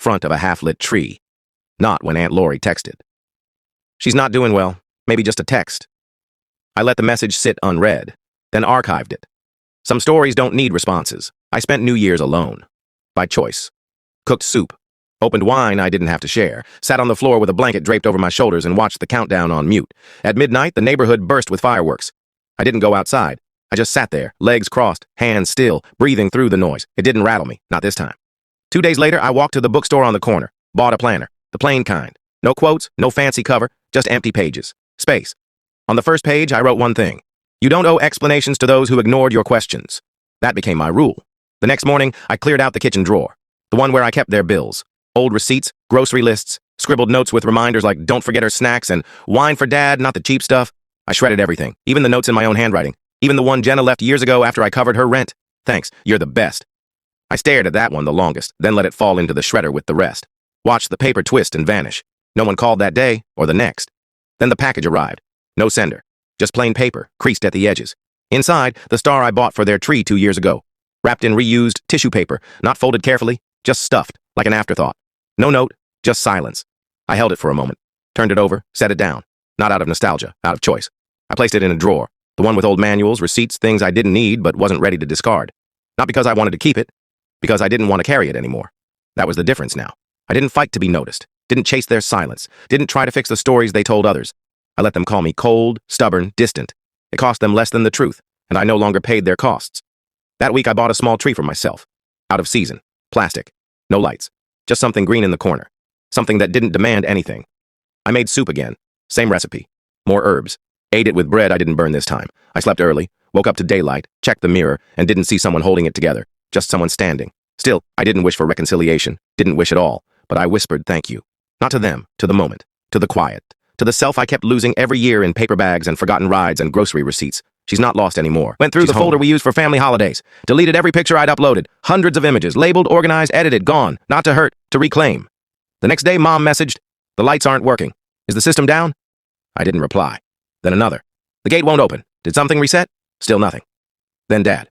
front of a half-lit tree. Not when Aunt Lori texted. She's not doing well. Maybe just a text. I let the message sit unread, then archived it. Some stories don't need responses. I spent New Year's alone. By choice. Cooked soup. Opened wine I didn't have to share. Sat on the floor with a blanket draped over my shoulders and watched the countdown on mute. At midnight, the neighborhood burst with fireworks. I didn't go outside. I just sat there, legs crossed, hands still, breathing through the noise. It didn't rattle me, not this time. 2 days later, I walked to the bookstore on the corner, bought a planner, the plain kind. No quotes, no fancy cover, just empty pages. Space. On the first page, I wrote one thing. You don't owe explanations to those who ignored your questions. That became my rule. The next morning, I cleared out the kitchen drawer, the one where I kept their bills. Old receipts, grocery lists, scribbled notes with reminders like don't forget her snacks and wine for dad, not the cheap stuff. I shredded everything, even the notes in my own handwriting, even the one Jenna left years ago after I covered her rent. Thanks, you're the best. I stared at that one the longest, then let it fall into the shredder with the rest. Watched the paper twist and vanish. No one called that day or the next. Then the package arrived. No sender. Just plain paper, creased at the edges. Inside, the star I bought for their tree 2 years ago. Wrapped in reused tissue paper, not folded carefully, just stuffed, like an afterthought. No note, just silence. I held it for a moment, turned it over, set it down. Not out of nostalgia, out of choice. I placed it in a drawer, the one with old manuals, receipts, things I didn't need but wasn't ready to discard. Not because I wanted to keep it, because I didn't want to carry it anymore. That was the difference now. I didn't fight to be noticed, didn't chase their silence, didn't try to fix the stories they told others. I let them call me cold, stubborn, distant. It cost them less than the truth, and I no longer paid their costs. That week I bought a small tree for myself. Out of season. Plastic. No lights. Just something green in the corner. Something that didn't demand anything. I made soup again. Same recipe. More herbs. Ate it with bread I didn't burn this time. I slept early, woke up to daylight, checked the mirror, and didn't see someone holding it together. Just someone standing. Still, I didn't wish for reconciliation. Didn't wish at all. But I whispered thank you. Not to them, to the moment. To the quiet. To the self I kept losing every year in paper bags and forgotten rides and grocery receipts. She's not lost anymore. Went through the folder we used for family holidays. Deleted every picture I'd uploaded. Hundreds of images, labeled, organized, edited, gone. Not to hurt, to reclaim. The next day, Mom messaged, the lights aren't working. Is the system down? I didn't reply. Then another. The gate won't open. Did something reset? Still nothing. Then Dad.